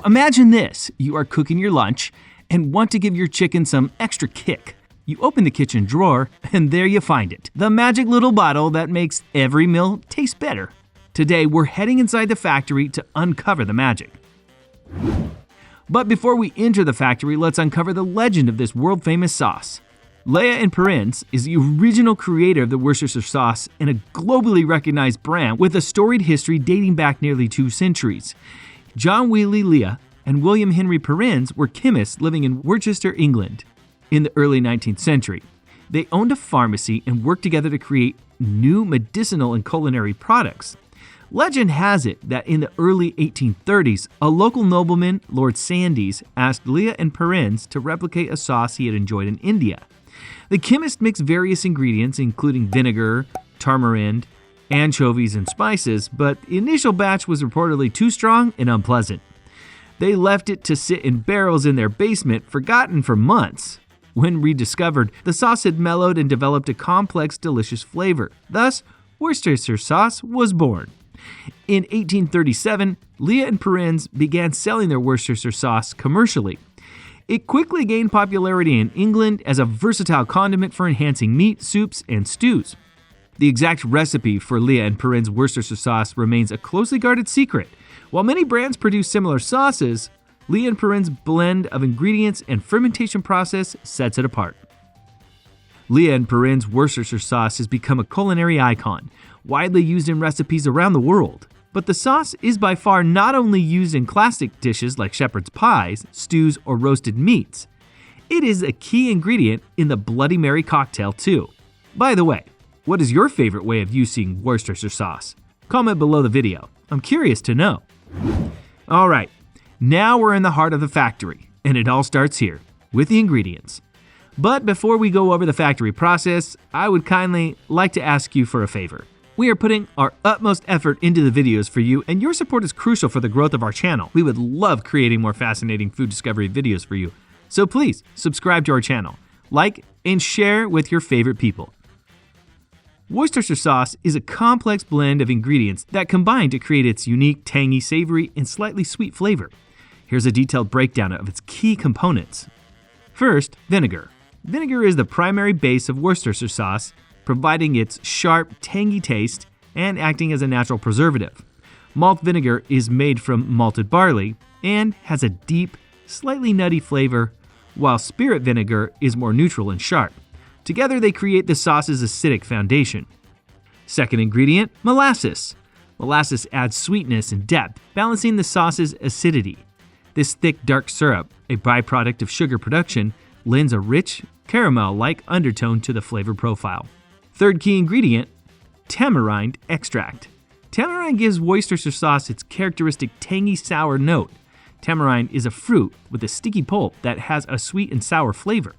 Imagine this. You are cooking your lunch and want to give your chicken some extra kick. You open the kitchen drawer, and there you find it. The magic little bottle that makes every meal taste better. Today, we're heading inside the factory to uncover the magic. But before we enter the factory, let's uncover the legend of this world-famous sauce. Leah & Perrins is the original creator of the Worcestershire sauce and a globally recognized brand with a storied history dating back nearly 2 centuries. John Wheely Leah and William Henry Perrins were chemists living in Worcestershire, England. In the early 19th century, they owned a pharmacy and worked together to create new medicinal and culinary products. Legend has it that in the early 1830s, a local nobleman, Lord Sandys, asked Leah and Perrins to replicate a sauce he had enjoyed in India. The chemist mixed various ingredients, including vinegar, tamarind, anchovies, and spices, but the initial batch was reportedly too strong and unpleasant. They left it to sit in barrels in their basement, forgotten for months. When rediscovered, the sauce had mellowed and developed a complex, delicious flavor. Thus, Worcestershire sauce was born. In 1837, Leah and Perrins began selling their Worcestershire sauce commercially. It quickly gained popularity in England as a versatile condiment for enhancing meat, soups, and stews. The exact recipe for Leah and Perrins' Worcestershire sauce remains a closely guarded secret. While many brands produce similar sauces, Leah and Perrins' blend of ingredients and fermentation process sets it apart. Leah and Perrins' Worcestershire sauce has become a culinary icon, widely used in recipes around the world. But the sauce is by far not only used in classic dishes like shepherd's pies, stews, or roasted meats. It is a key ingredient in the Bloody Mary cocktail too. By the way, what is your favorite way of using Worcestershire sauce? Comment below the video. I'm curious to know. All right. Now we're in the heart of the factory, and it all starts here, with the ingredients. But before we go over the factory process, I would kindly like to ask you for a favor. We are putting our utmost effort into the videos for you, and your support is crucial for the growth of our channel. We would love creating more fascinating food discovery videos for you. So please, subscribe to our channel, like, and share with your favorite people. Worcestershire sauce is a complex blend of ingredients that combine to create its unique, tangy, savory, and slightly sweet flavor. Here's a detailed breakdown of its key components. First, vinegar. Vinegar is the primary base of Worcestershire sauce, providing its sharp, tangy taste and acting as a natural preservative. Malt vinegar is made from malted barley and has a deep, slightly nutty flavor, while spirit vinegar is more neutral and sharp. Together, they create the sauce's acidic foundation. Second ingredient, molasses. Molasses adds sweetness and depth, balancing the sauce's acidity. This thick, dark syrup, a byproduct of sugar production, lends a rich, caramel-like undertone to the flavor profile. Third key ingredient, tamarind extract. Tamarind gives Worcestershire sauce its characteristic tangy, sour note. Tamarind is a fruit with a sticky pulp that has a sweet and sour flavor.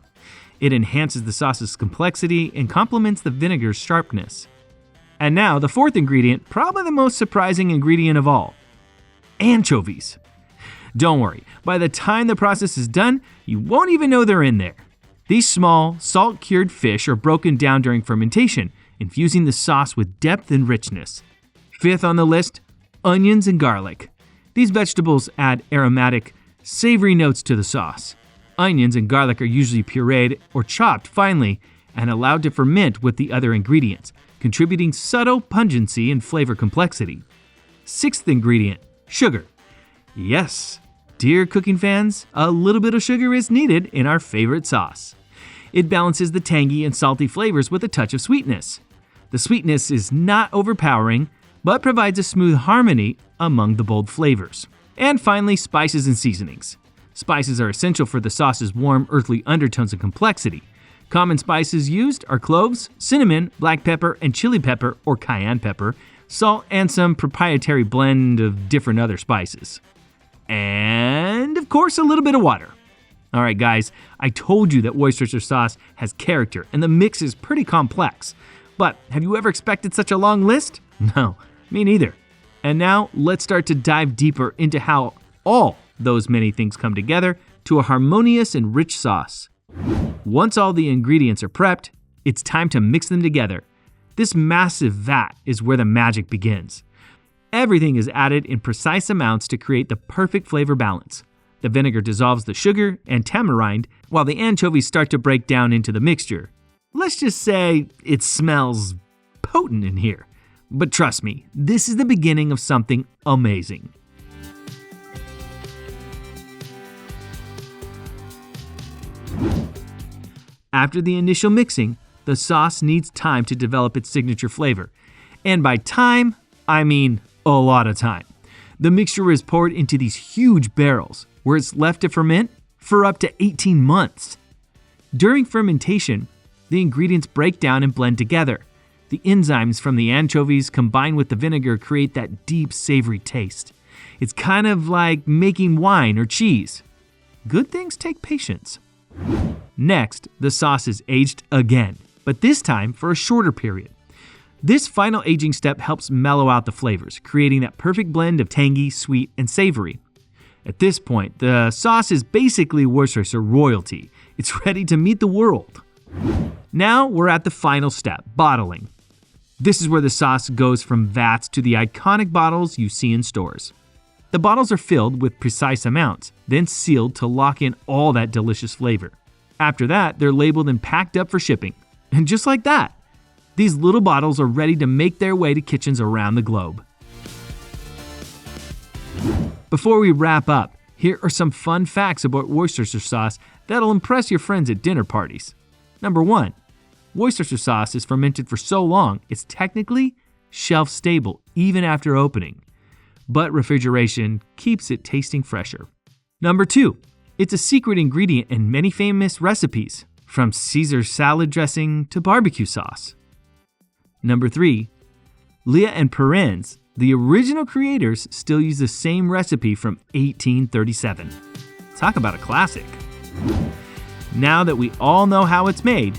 It enhances the sauce's complexity and complements the vinegar's sharpness. And now, the fourth ingredient, probably the most surprising ingredient of all, anchovies. Don't worry, by the time the process is done, you won't even know they're in there. These small, salt-cured fish are broken down during fermentation, infusing the sauce with depth and richness. Fifth on the list, onions and garlic. These vegetables add aromatic, savory notes to the sauce. Onions and garlic are usually pureed or chopped finely and allowed to ferment with the other ingredients, contributing subtle pungency and flavor complexity. Sixth ingredient, sugar. Yes, dear cooking fans, a little bit of sugar is needed in our favorite sauce. It balances the tangy and salty flavors with a touch of sweetness. The sweetness is not overpowering, but provides a smooth harmony among the bold flavors. And finally, spices and seasonings. Spices are essential for the sauce's warm, earthly undertones and complexity. Common spices used are cloves, cinnamon, black pepper, and chili pepper or cayenne pepper, salt, and some proprietary blend of different other spices. And, of course, a little bit of water. All right, guys, I told you that Worcestershire sauce has character, and the mix is pretty complex. But have you ever expected such a long list? No, me neither. And now, let's start to dive deeper into how all those many things come together to a harmonious and rich sauce. Once all the ingredients are prepped, it's time to mix them together. This massive vat is where the magic begins. Everything is added in precise amounts to create the perfect flavor balance. The vinegar dissolves the sugar and tamarind while the anchovies start to break down into the mixture. Let's just say it smells potent in here. But trust me, this is the beginning of something amazing. After the initial mixing, the sauce needs time to develop its signature flavor. And by time, I mean a lot of time. The mixture is poured into these huge barrels, where it's left to ferment for up to 18 months. During fermentation, the ingredients break down and blend together. The enzymes from the anchovies combined with the vinegar create that deep, savory taste. It's kind of like making wine or cheese. Good things take patience. Next, the sauce is aged again, but this time for a shorter period. This final aging step helps mellow out the flavors, creating that perfect blend of tangy, sweet, and savory. At this point, the sauce is basically Worcestershire royalty. It's ready to meet the world. Now we're at the final step, bottling. This is where the sauce goes from vats to the iconic bottles you see in stores. The bottles are filled with precise amounts, then sealed to lock in all that delicious flavor. After that, they're labeled and packed up for shipping. And just like that, these little bottles are ready to make their way to kitchens around the globe. Before we wrap up, here are some fun facts about Worcestershire sauce that'll impress your friends at dinner parties. Number 1, Worcestershire sauce is fermented for so long, it's technically shelf stable even after opening. But refrigeration keeps it tasting fresher. Number 2, it's a secret ingredient in many famous recipes, from Caesar salad dressing to barbecue sauce. Number 3, Leah and Perrins, the original creators, still use the same recipe from 1837. Talk about a classic. Now that we all know how it's made,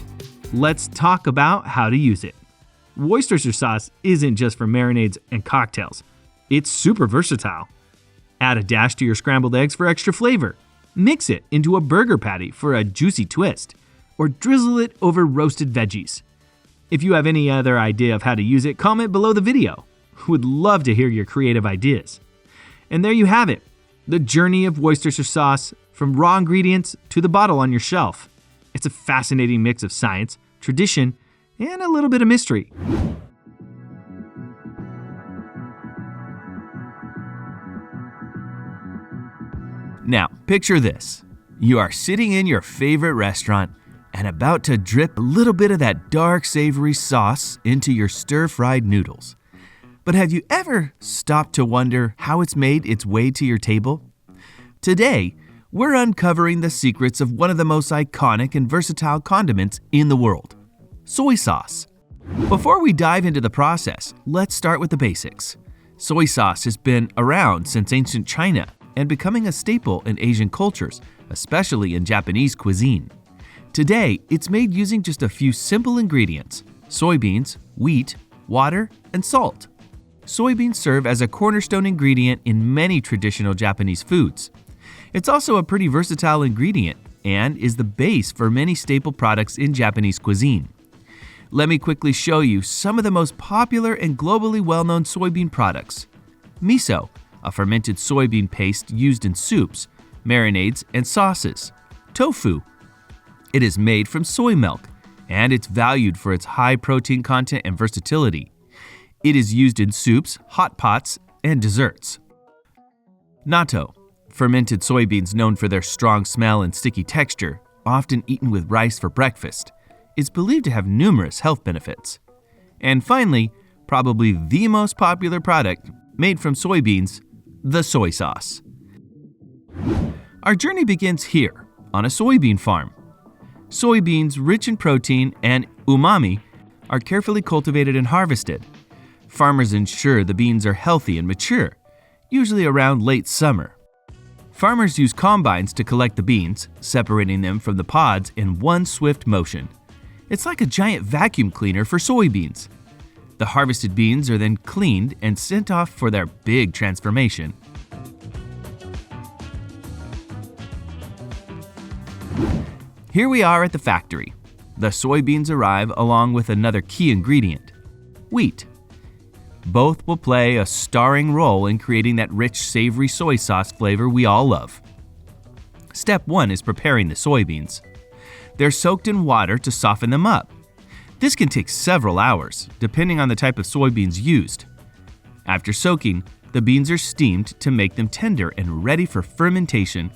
let's talk about how to use it. Worcestershire sauce isn't just for marinades and cocktails. It's super versatile. Add a dash to your scrambled eggs for extra flavor. Mix it into a burger patty for a juicy twist. Or drizzle it over roasted veggies. If you have any other idea of how to use it, comment below the video. Would love to hear your creative ideas. And there you have it, the journey of Worcestershire sauce, from raw ingredients to the bottle on your shelf. It's a fascinating mix of science, tradition, and a little bit of mystery. Now, picture this. You are sitting in your favorite restaurant and about to drip a little bit of that dark, savory sauce into your stir-fried noodles. But have you ever stopped to wonder how it's made its way to your table? Today, we're uncovering the secrets of one of the most iconic and versatile condiments in the world, soy sauce. Before we dive into the process, let's start with the basics. Soy sauce has been around since ancient China and becoming a staple in Asian cultures, especially in Japanese cuisine. Today, it's made using just a few simple ingredients: soybeans, wheat, water, and salt. Soybeans serve as a cornerstone ingredient in many traditional Japanese foods. It's also a pretty versatile ingredient and is the base for many staple products in Japanese cuisine. Let me quickly show you some of the most popular and globally well-known soybean products. Miso, a fermented soybean paste used in soups, marinades, and sauces. Tofu. It is made from soy milk, and it's valued for its high protein content and versatility. It is used in soups, hot pots, and desserts. Natto, fermented soybeans known for their strong smell and sticky texture, often eaten with rice for breakfast, is believed to have numerous health benefits. And finally, probably the most popular product made from soybeans, the soy sauce. Our journey begins here, on a soybean farm. Soybeans, rich in protein and umami, are carefully cultivated and harvested. Farmers ensure the beans are healthy and mature, usually around late summer. Farmers use combines to collect the beans, separating them from the pods in one swift motion. It's like a giant vacuum cleaner for soybeans. The harvested beans are then cleaned and sent off for their big transformation. Here we are at the factory. The soybeans arrive along with another key ingredient, wheat. Both will play a starring role in creating that rich, savory soy sauce flavor we all love. Step 1 is preparing the soybeans. They're soaked in water to soften them up. This can take several hours, depending on the type of soybeans used. After soaking, the beans are steamed to make them tender and ready for fermentation.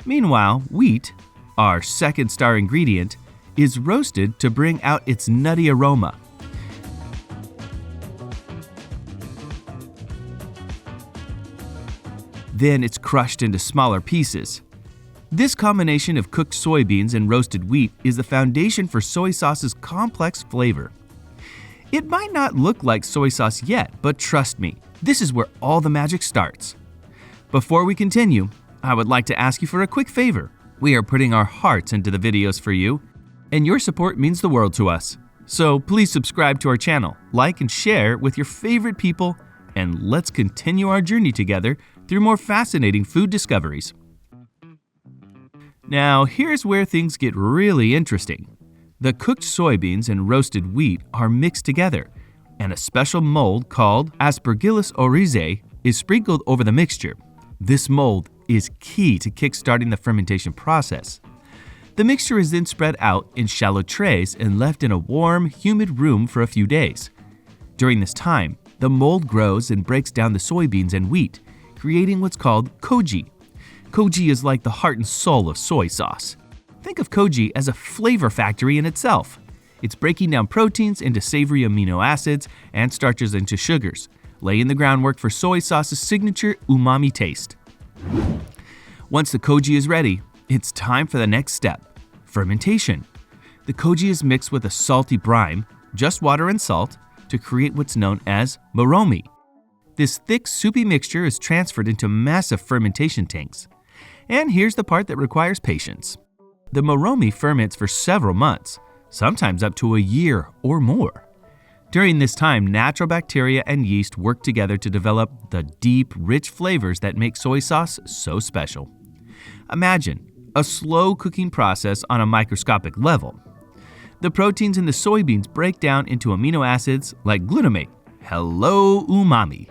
Meanwhile, wheat, our second star ingredient, is roasted to bring out its nutty aroma. Then it's crushed into smaller pieces. This combination of cooked soybeans and roasted wheat is the foundation for soy sauce's complex flavor. It might not look like soy sauce yet, but trust me, this is where all the magic starts. Before we continue, I would like to ask you for a quick favor. We are putting our hearts into the videos for you, and your support means the world to us. So please subscribe to our channel, like and share with your favorite people, and let's continue our journey together through more fascinating food discoveries. Now, here's where things get really interesting. The cooked soybeans and roasted wheat are mixed together, and a special mold called Aspergillus oryzae is sprinkled over the mixture. This mold is key to kickstarting the fermentation process. The mixture is then spread out in shallow trays and left in a warm, humid room for a few days. During this time, the mold grows and breaks down the soybeans and wheat, creating what's called koji. Koji is like the heart and soul of soy sauce. Think of koji as a flavor factory in itself. It's breaking down proteins into savory amino acids and starches into sugars, laying the groundwork for soy sauce's signature umami taste. Once the koji is ready, it's time for the next step, fermentation. The koji is mixed with a salty brine, just water and salt, to create what's known as moromi. This thick, soupy mixture is transferred into massive fermentation tanks. And here's the part that requires patience. The moromi ferments for several months, sometimes up to a year or more. During this time, natural bacteria and yeast work together to develop the deep, rich flavors that make soy sauce so special. Imagine a slow cooking process on a microscopic level. The proteins in the soybeans break down into amino acids like glutamate. Hello, umami.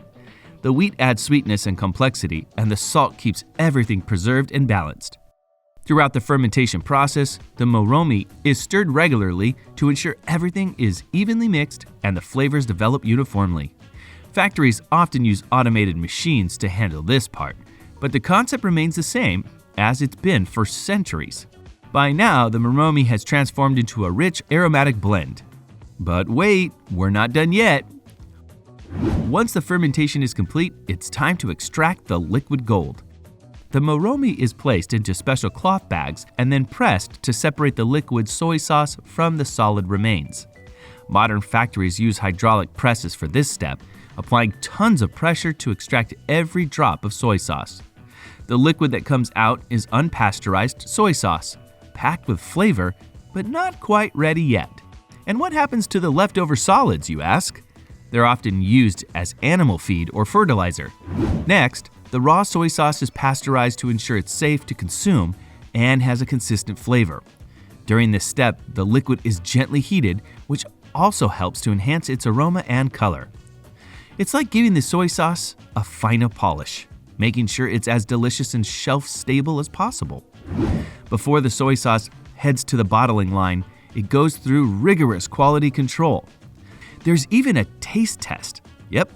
The wheat adds sweetness and complexity, and the salt keeps everything preserved and balanced. Throughout the fermentation process, the moromi is stirred regularly to ensure everything is evenly mixed and the flavors develop uniformly. Factories often use automated machines to handle this part, but the concept remains the same as it's been for centuries. By now, the moromi has transformed into a rich, aromatic blend. But wait, we're not done yet. Once the fermentation is complete, it's time to extract the liquid gold. The moromi is placed into special cloth bags and then pressed to separate the liquid soy sauce from the solid remains. Modern factories use hydraulic presses for this step, applying tons of pressure to extract every drop of soy sauce. The liquid that comes out is unpasteurized soy sauce, packed with flavor, but not quite ready yet. And what happens to the leftover solids, you ask? They're often used as animal feed or fertilizer. Next, the raw soy sauce is pasteurized to ensure it's safe to consume and has a consistent flavor. During this step, the liquid is gently heated, which also helps to enhance its aroma and color. It's like giving the soy sauce a final polish, making sure it's as delicious and shelf-stable as possible. Before the soy sauce heads to the bottling line, it goes through rigorous quality control. There's even a taste test. Yep,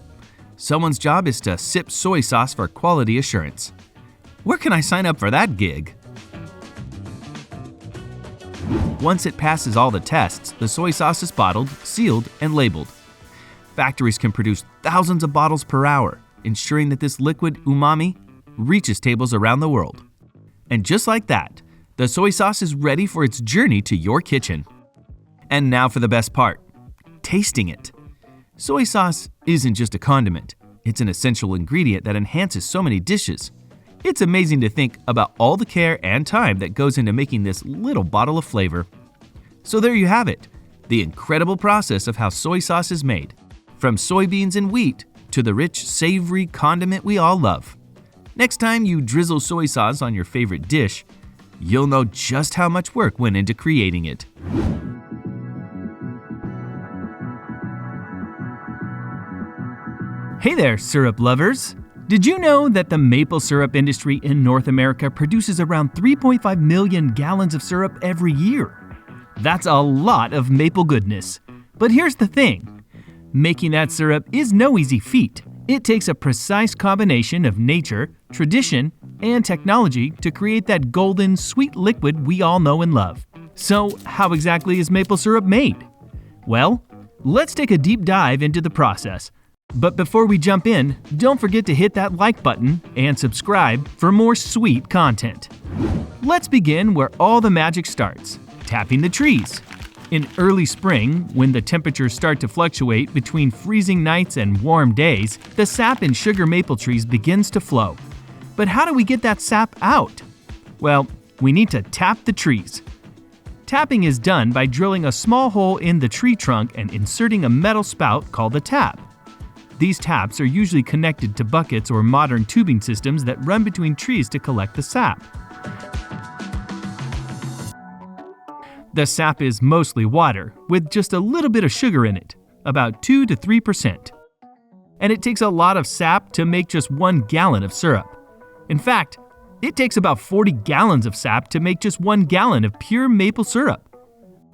someone's job is to sip soy sauce for quality assurance. Where can I sign up for that gig? Once it passes all the tests, the soy sauce is bottled, sealed, and labeled. Factories can produce thousands of bottles per hour, ensuring that this liquid umami reaches tables around the world. And just like that, the soy sauce is ready for its journey to your kitchen. And now for the best part, tasting it. Soy sauce isn't just a condiment, it's an essential ingredient that enhances so many dishes. It's amazing to think about all the care and time that goes into making this little bottle of flavor. So there you have it, the incredible process of how soy sauce is made, from soybeans and wheat to the rich, savory condiment we all love. Next time you drizzle soy sauce on your favorite dish, you'll know just how much work went into creating it. Hey there, syrup lovers! Did you know that the maple syrup industry in North America produces around 3.5 million gallons of syrup every year? That's a lot of maple goodness. But here's the thing. Making that syrup is no easy feat. It takes a precise combination of nature, tradition, and technology to create that golden, sweet liquid we all know and love. So, how exactly is maple syrup made? Well, let's take a deep dive into the process. But before we jump in, don't forget to hit that like button and subscribe for more sweet content. Let's begin where all the magic starts, tapping the trees. In early spring, when the temperatures start to fluctuate between freezing nights and warm days, the sap in sugar maple trees begins to flow. But how do we get that sap out? Well, we need to tap the trees. Tapping is done by drilling a small hole in the tree trunk and inserting a metal spout called a tap. These taps are usually connected to buckets or modern tubing systems that run between trees to collect the sap. The sap is mostly water, with just a little bit of sugar in it, about 2 to 3%. And it takes a lot of sap to make just 1 gallon of syrup. In fact, it takes about 40 gallons of sap to make just 1 gallon of pure maple syrup.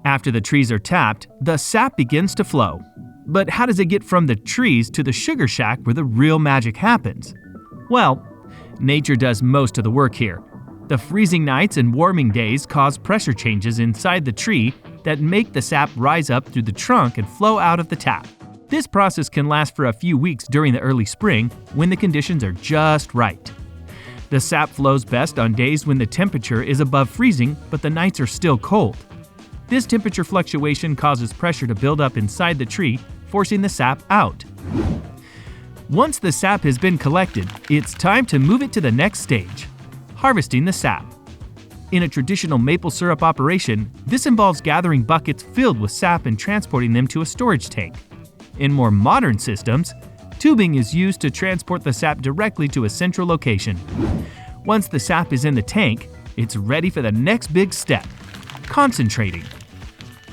After the trees are tapped, the sap begins to flow. But how does it get from the trees to the sugar shack where the real magic happens? Well, nature does most of the work here. The freezing nights and warming days cause pressure changes inside the tree that make the sap rise up through the trunk and flow out of the tap. This process can last for a few weeks during the early spring when the conditions are just right. The sap flows best on days when the temperature is above freezing but the nights are still cold. This temperature fluctuation causes pressure to build up inside the tree, forcing the sap out. Once the sap has been collected, it's time to move it to the next stage, harvesting the sap. In a traditional maple syrup operation, this involves gathering buckets filled with sap and transporting them to a storage tank. In more modern systems, tubing is used to transport the sap directly to a central location. Once the sap is in the tank, it's ready for the next big step, concentrating.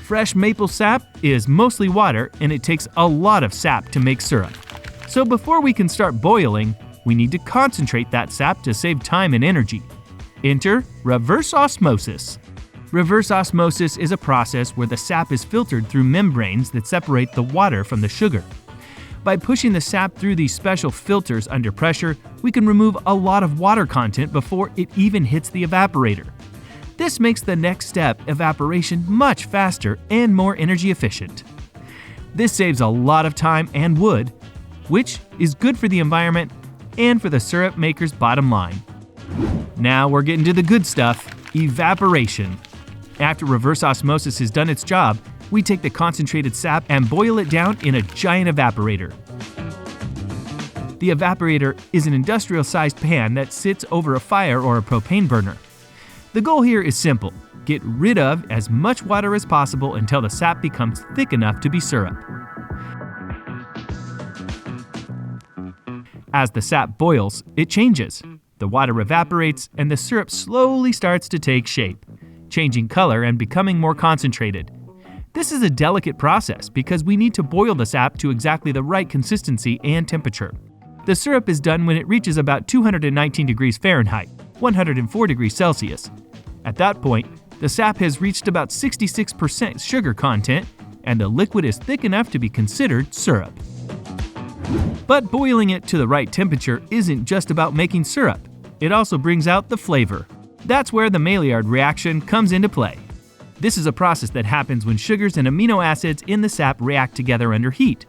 Fresh maple sap is mostly water and it takes a lot of sap to make syrup. So before we can start boiling, we need to concentrate that sap to save time and energy. Enter reverse osmosis. Reverse osmosis is a process where the sap is filtered through membranes that separate the water from the sugar. By pushing the sap through these special filters under pressure, we can remove a lot of water content before it even hits the evaporator. This makes the next step, evaporation, much faster and more energy efficient. This saves a lot of time and wood, which is good for the environment and for the syrup maker's bottom line. Now we're getting to the good stuff, evaporation. After reverse osmosis has done its job, we take the concentrated sap and boil it down in a giant evaporator. The evaporator is an industrial-sized pan that sits over a fire or a propane burner. The goal here is simple: get rid of as much water as possible until the sap becomes thick enough to be syrup. As the sap boils, it changes. The water evaporates and the syrup slowly starts to take shape, changing color and becoming more concentrated. This is a delicate process because we need to boil the sap to exactly the right consistency and temperature. The syrup is done when it reaches about 219 degrees Fahrenheit, 104 degrees Celsius. At that point, the sap has reached about 66% sugar content, and the liquid is thick enough to be considered syrup. But boiling it to the right temperature isn't just about making syrup. It also brings out the flavor. That's where the Maillard reaction comes into play. This is a process that happens when sugars and amino acids in the sap react together under heat.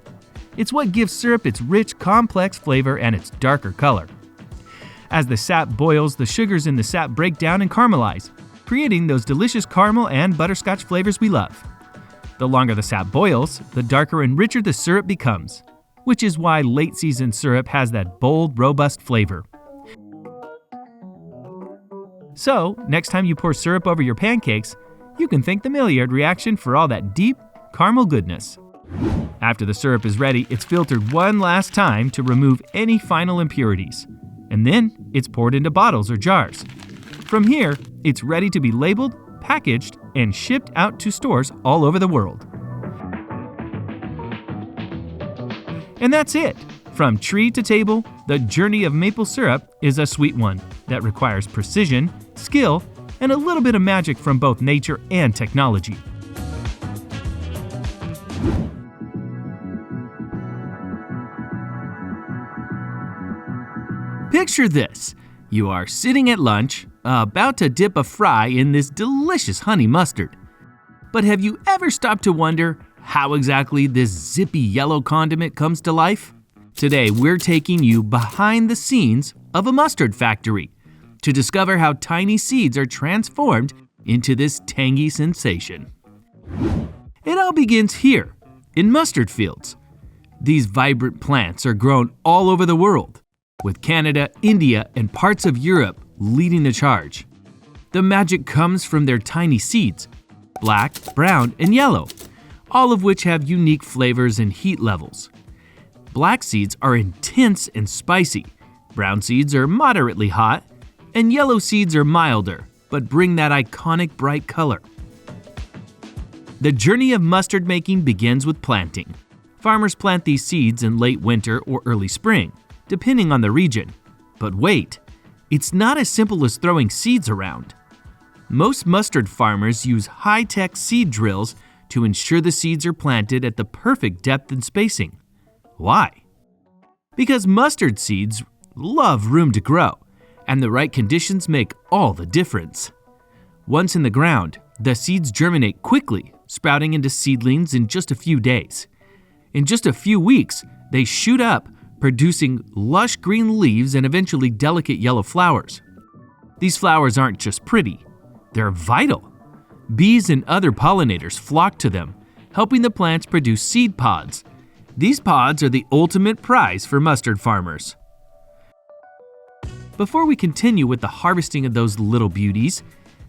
It's what gives syrup its rich, complex flavor and its darker color. As the sap boils, the sugars in the sap break down and caramelize, creating those delicious caramel and butterscotch flavors we love. The longer the sap boils, the darker and richer the syrup becomes, which is why late-season syrup has that bold, robust flavor. So, next time you pour syrup over your pancakes, you can thank the Maillard reaction for all that deep, caramel goodness. After the syrup is ready, it's filtered one last time to remove any final impurities. And then it's poured into bottles or jars. From here, it's ready to be labeled, packaged, and shipped out to stores all over the world. And that's it. From tree to table, the journey of maple syrup is a sweet one that requires precision, skill, and a little bit of magic from both nature and technology. Picture this. You are sitting at lunch, about to dip a fry in this delicious honey mustard. But have you ever stopped to wonder how exactly this zippy yellow condiment comes to life? Today, we're taking you behind the scenes of a mustard factory to discover how tiny seeds are transformed into this tangy sensation. It all begins here, in mustard fields. These vibrant plants are grown all over the world, with Canada, India, and parts of Europe leading the charge. The magic comes from their tiny seeds, black, brown, and yellow, all of which have unique flavors and heat levels. Black seeds are intense and spicy, brown seeds are moderately hot, and yellow seeds are milder, but bring that iconic bright color. The journey of mustard making begins with planting. Farmers plant these seeds in late winter or early spring, depending on the region. But wait, it's not as simple as throwing seeds around. Most mustard farmers use high-tech seed drills to ensure the seeds are planted at the perfect depth and spacing. Why? Because mustard seeds love room to grow, and the right conditions make all the difference. Once in the ground, the seeds germinate quickly, sprouting into seedlings in just a few days. In just a few weeks, they shoot up, producing lush green leaves and eventually delicate yellow flowers. These flowers aren't just pretty, they're vital. Bees and other pollinators flock to them, helping the plants produce seed pods. These pods are the ultimate prize for mustard farmers. Before we continue with the harvesting of those little beauties,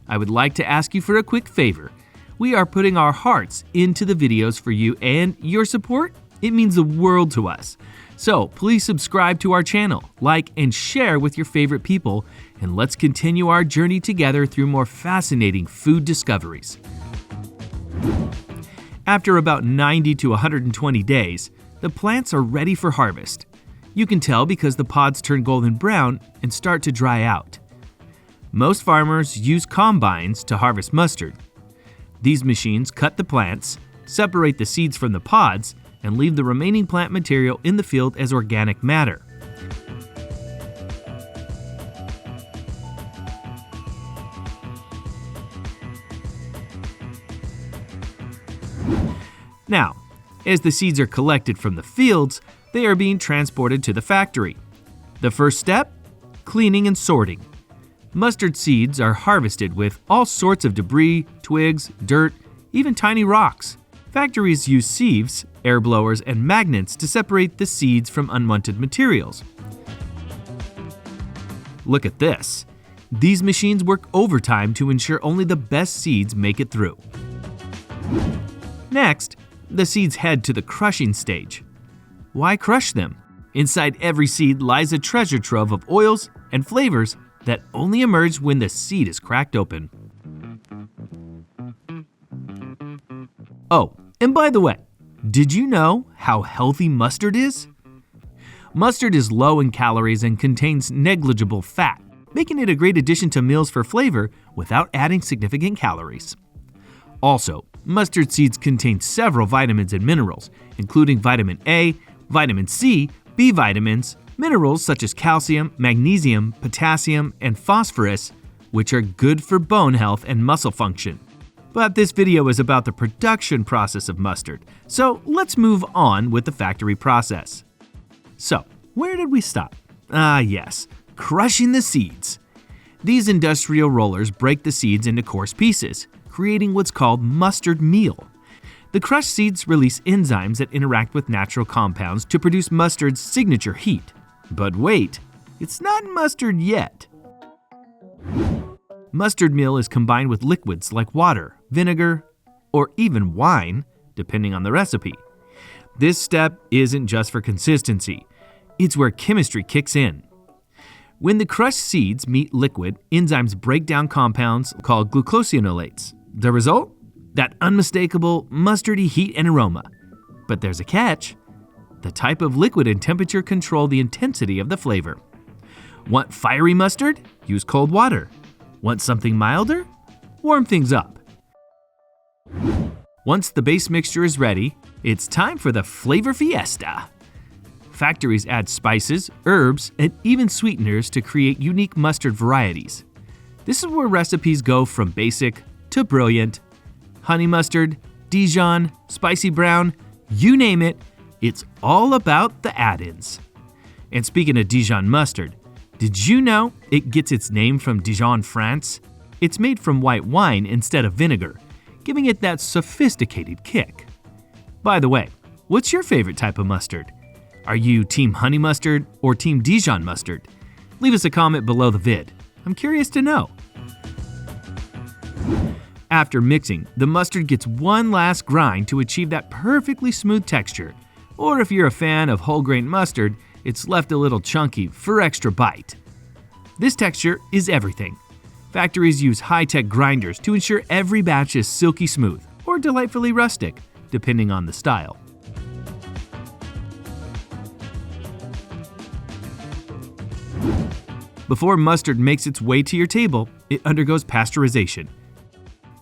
I would like to ask you for a quick favor. We are putting our hearts into the videos for you, and your support, it means the world to us. So please subscribe to our channel, like and share with your favorite people, and let's continue our journey together through more fascinating food discoveries. After about 90 to 120 days, the plants are ready for harvest. You can tell because the pods turn golden brown and start to dry out. Most farmers use combines to harvest mustard. These machines cut the plants, separate the seeds from the pods, and leave the remaining plant material in the field as organic matter. Now, as the seeds are collected from the fields, they are being transported to the factory. The first step? Cleaning and sorting. Mustard seeds are harvested with all sorts of debris, twigs, dirt, even tiny rocks. Factories use sieves, air blowers, and magnets to separate the seeds from unwanted materials. Look at this. These machines work overtime to ensure only the best seeds make it through. Next, the seeds head to the crushing stage. Why crush them? Inside every seed lies a treasure trove of oils and flavors that only emerge when the seed is cracked open. Oh, and by the way, did you know how healthy mustard is? Mustard is low in calories and contains negligible fat, making it a great addition to meals for flavor without adding significant calories. Also, mustard seeds contain several vitamins and minerals, including vitamin A, vitamin C, B vitamins, minerals such as calcium, magnesium, potassium, and phosphorus, which are good for bone health and muscle function. But this video is about the production process of mustard, so let's move on with the factory process. So, where did we stop? Yes, crushing the seeds. These industrial rollers break the seeds into coarse pieces, creating what's called mustard meal. The crushed seeds release enzymes that interact with natural compounds to produce mustard's signature heat. But wait, it's not mustard yet. Mustard meal is combined with liquids like water, vinegar, or even wine, depending on the recipe. This step isn't just for consistency, it's where chemistry kicks in. When the crushed seeds meet liquid, enzymes break down compounds called glucosinolates. The result? That unmistakable mustardy heat and aroma. But there's a catch. The type of liquid and temperature control the intensity of the flavor. Want fiery mustard? Use cold water. Want something milder? Warm things up. Once the base mixture is ready, it's time for the flavor fiesta. Factories add spices, herbs, and even sweeteners to create unique mustard varieties. This is where recipes go from basic to brilliant. Honey mustard, Dijon, spicy brown, you name it, it's all about the add-ins. And speaking of Dijon mustard, did you know it gets its name from Dijon, France? It's made from white wine instead of vinegar, giving it that sophisticated kick. By the way, what's your favorite type of mustard? Are you Team Honey Mustard or Team Dijon Mustard? Leave us a comment below the vid. I'm curious to know. After mixing, the mustard gets one last grind to achieve that perfectly smooth texture. Or if you're a fan of whole grain mustard, it's left a little chunky for extra bite. This texture is everything. Factories use high-tech grinders to ensure every batch is silky smooth or delightfully rustic, depending on the style. Before mustard makes its way to your table, it undergoes pasteurization,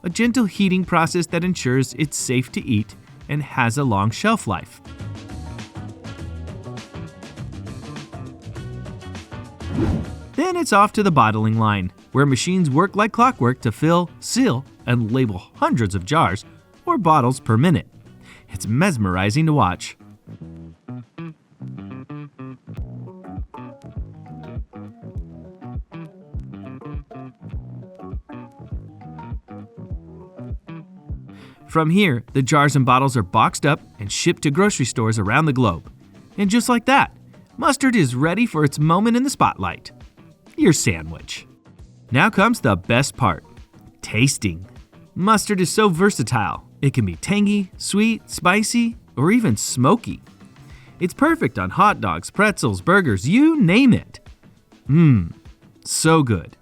a gentle heating process that ensures it's safe to eat and has a long shelf life. Then it's off to the bottling line, where machines work like clockwork to fill, seal, and label hundreds of jars or bottles per minute. It's mesmerizing to watch. From here, the jars and bottles are boxed up and shipped to grocery stores around the globe. And just like that, mustard is ready for its moment in the spotlight. Your sandwich. Now comes the best part, tasting. Mustard is so versatile. It can be tangy, sweet, spicy, or even smoky. It's perfect on hot dogs, pretzels, burgers, you name it. So good.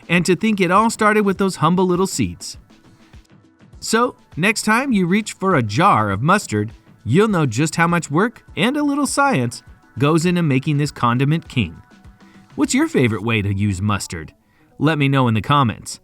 And to think it all started with those humble little seeds. So, next time you reach for a jar of mustard, you'll know just how much work and a little science goes into making this condiment king. What's your favorite way to use mustard? Let me know in the comments.